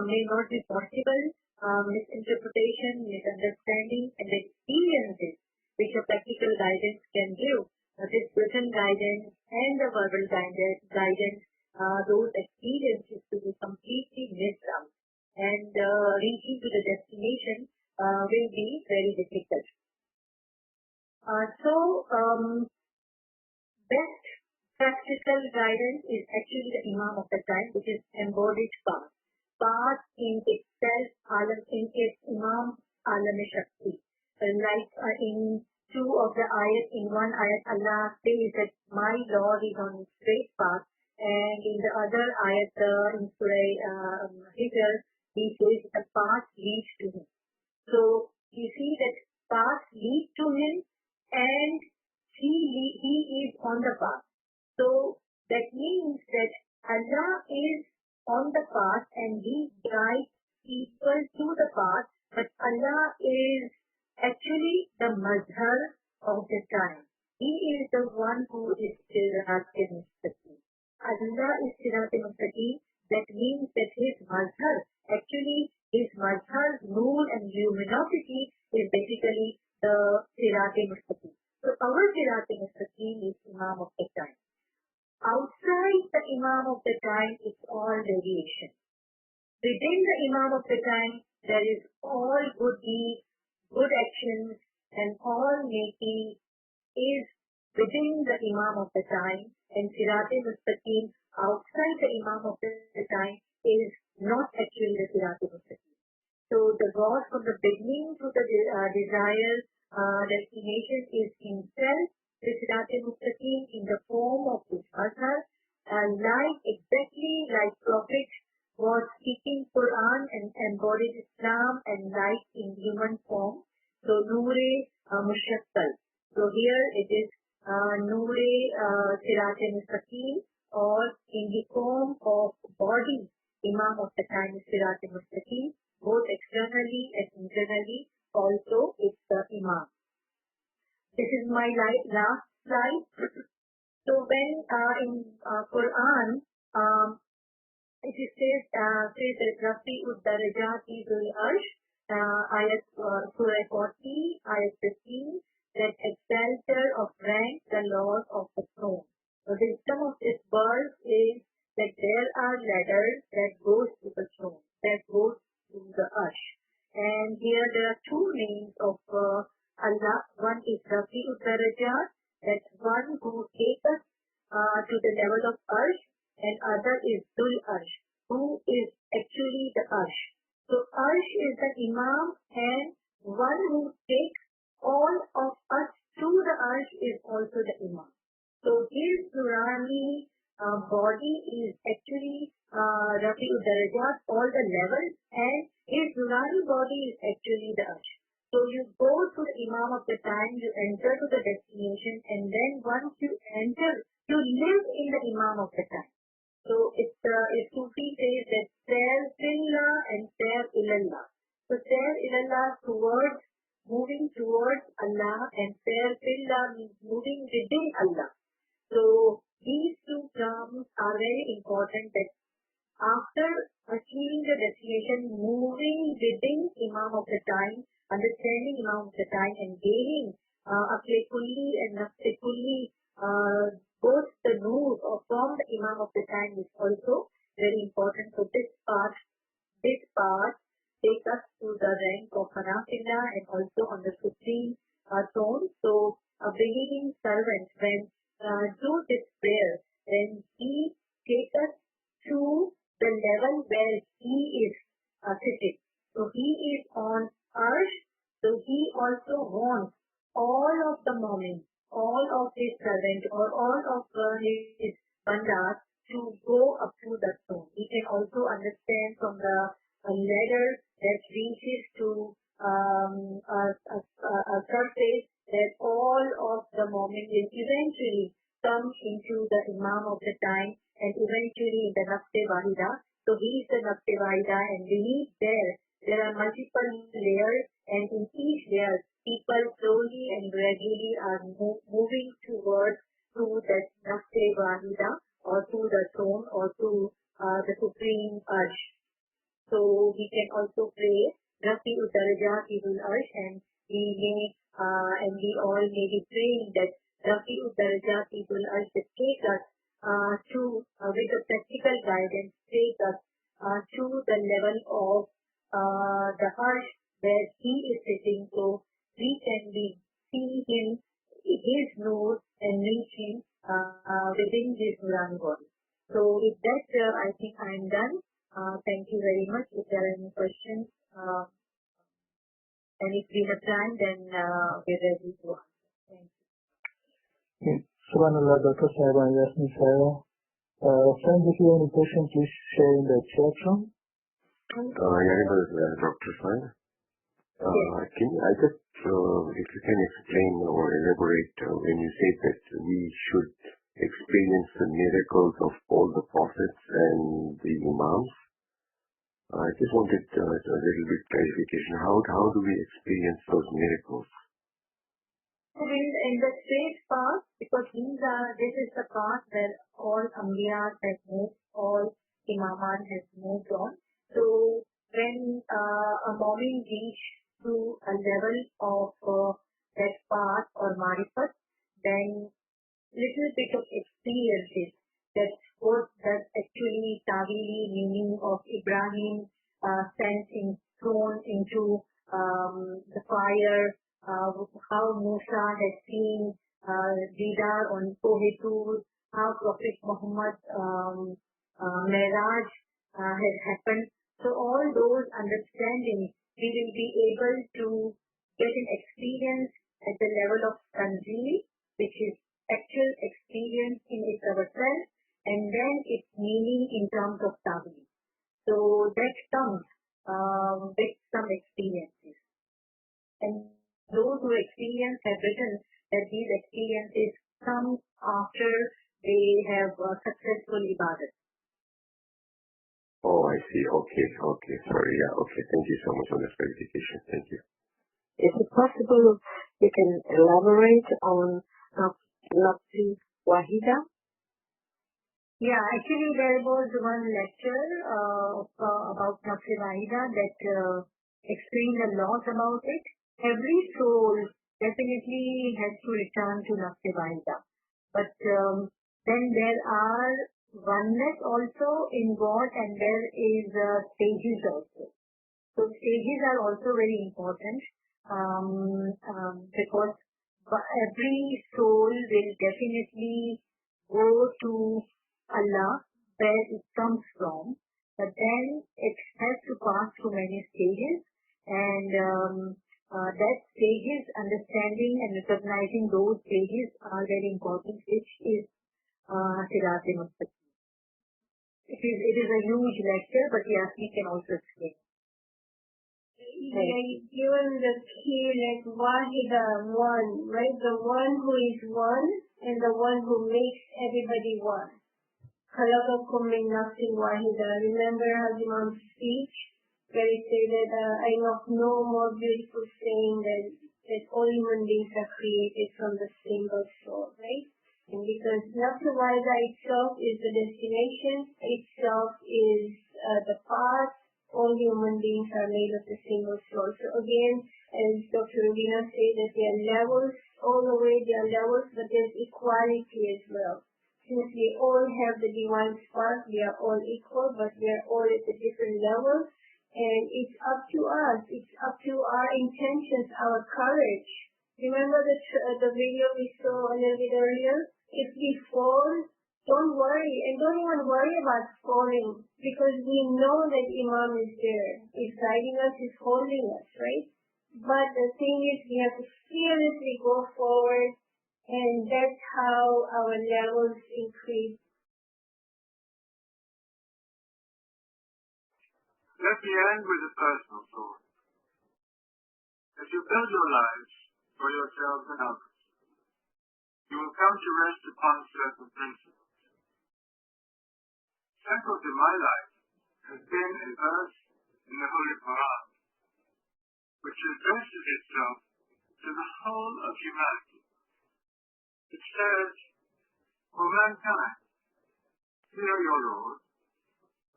may not be possible. Misinterpretation, misunderstanding, and the experiences which a practical guidance can give. This written guidance and the verbal guidance, those experiences to be completely missed out, and reaching to the destination will be very difficult. Best practical guidance is actually the Imam of the time, which is embodied path. Path in itself, in its Imam Alam Shakti. Like in two of the ayat, in one ayat Allah says that my Lord is on his straight path, and in the other ayat in Surah Hijr, he says the path leads to him. So you see that path leads to him, and he is on the path. So that means that Allah is on the path and He guides people to the path, but Allah is actually the mazhar of the time. He is the one who is Sirat Mustaqim. Allah is Sirat Mustaqim. That means that His mazhar, actually His mazhar, noor and luminosity is basically the Sirat Mustaqim. So our Sirat Mustaqim is Imam of the time. Outside the Imam of the time, it's all variation. Within the Imam of the time, there is all good deeds, good actions, and all making is within the Imam of the time, and Sirat Mustaqim outside the Imam of the time is not actually the Sirat Mustaqim. So the God from the beginning to the desired destination is Himself, the Sirat Mustaqim, in the form of His mazhar, exactly like Prophet was speaking Quran and embodied Islam and light in human form. So Noor-e Mushakkal. So here it is Noor-e Sirat Mustaqim, or in the form of body, Imam of the time is Sirat Mustaqim, both externally and internally. Also, it's the Imam. This is my last slide. So when in Quran, it says that Rafi Uddarajati Zul Arsh, ayat Surah 40, ayat 15, that exalter of rank, the Lord of the throne. So the wisdom of this verse is that there are ladders that goes to the throne, that goes to the Arsh. And here there are two names of Allah. One is Rafi Uddarajat, that's one who takes us to the level of Arsh, and other is Dul Arsh, who is actually the Arsh. So Arsh is the Imam, and one who takes all of us to the Arsh is also the Imam. So his Nurani body is actually Rafi'u Darajat, all the levels, and his Nurani body is actually the Arsh. So you go to the Imam of the time, you enter to the destination, and then once you enter, you live in the Imam of the time. So it's Sufi says that Sair Fillah and Sair Ilallah. So Sair Ilallah towards, moving towards Allah, and Sair Fillah means moving within Allah. So these two terms are very important, that after achieving the destination, moving within Imam of the time, understanding Imam of the time, and gaining Aqle Kulli and Nafse Kulli, both the Noor from the Imam of the time is also very important. So this part takes us to the rank of Hanafillah and also on the supreme throne. So a believing servant, when do this prayer, then he takes us to the level where he is sitting. So he is on Arsh, so he also wants all of the moments, all of his servants, or all of his bandas to go up to the throne. We can also understand from the ladder that reaches to a surface, that all of the moments will eventually come into the Imam of the time, and eventually in the Nafse Wahida. So he is the Nafse Wahida, and beneath there are multiple layers, and in each layer, people slowly and gradually are moving towards to that Nafse Wahida, or to the throne, or to the supreme Arsh. So we can also pray Rafi'u Darajat Ibul Arsh, and we all may be praying that Rafi'u Darajat Ibul Arsh that take us with the practical guidance, take us to the level of the Arsh where he is sitting, so we can see him, his Noor, and reach him within his Nurani body. So with that, I think I am done. Thank you very much. If there are any questions, and if we have time, then we're ready to answer. Thank you. Subhanallah, Dr. Sahiba and Yasmin Sahiba. Friends, if you have any questions, please share in the chat room. Dr. Sahiba. If you can explain or elaborate when you say that we should experience the miracles of all the prophets and the Imams, I just wanted a little bit clarification. How do we experience those miracles? In the straight path, because this is the path where all Ambiyas have moved, all Imaman has moved on. So when a moment reach to a level of that path or marifat, then little bit of experiences, that what that actually Tawili meaning of Ibrahim thrown into the fire, how Musa has seen Didar on Kohetur, how Prophet Muhammad Miraj has happened. So all those understandings, we will be able to get an experience at the level of Tanzili, which is actual experience in it ourselves, and then its meaning in terms of Tawili. So that comes with some experiences. And those who experience have written that these experiences come after they have successful ibadat. Oh, I see. Okay. Sorry. Yeah. Okay. Thank you so much for this clarification. Thank you. Is it possible you can elaborate on Nafsi Wahida? Yeah, actually there was one lecture about Nafsi Wahida that explained a lot about it. Every soul definitely has to return to Nafsi Wahida. But then there are oneness also involved, and there is stages also. So stages are also very important because every soul will definitely go to Allah where it comes from, but then it has to pass through many stages, and that stages, understanding and recognizing those stages are very important, which is Sirat Mustaqim. It is a huge lecture, but yes, we can also explain. Given the key like Wahida, one, right? The one who is one and the one who makes everybody one. Khalaqakum min nafsin wahida. Remember Hazimam's speech where he said that I know no more beautiful saying that all human beings are created from the single soul, right? And because Nafs Wahida itself is the destination, itself is the path, all human beings are made of the single soul. So again, as Dr. Rubina said, that there are levels, all the way there are levels, but there's equality as well. Since we all have the divine spark, we are all equal, but we are all at a different level. And it's up to us, it's up to our intentions, our courage. Remember the video we saw a little bit earlier? If we fall, don't worry, and don't even worry about falling, because we know that Imam is there. He's guiding us, he's holding us, right? But the thing is, we have to fearlessly go forward, and that's how our levels increase. Let me end with a personal thought. As you build your lives for yourselves and others, you will come to rest upon certain principles. Central to my life has been a verse in the Holy Quran, which addresses itself to the whole of humanity. It says, "O mankind, fear your Lord,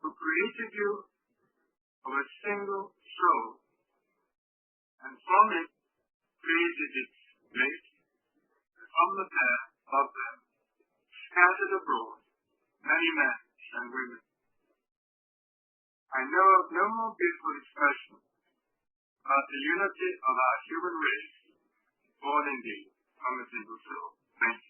who created you of a single soul, and from it created its mate, and from the pair of them scattered abroad many men and women." I know of no more beautiful expression about the unity of our human race, born indeed from a single soul. Thank you.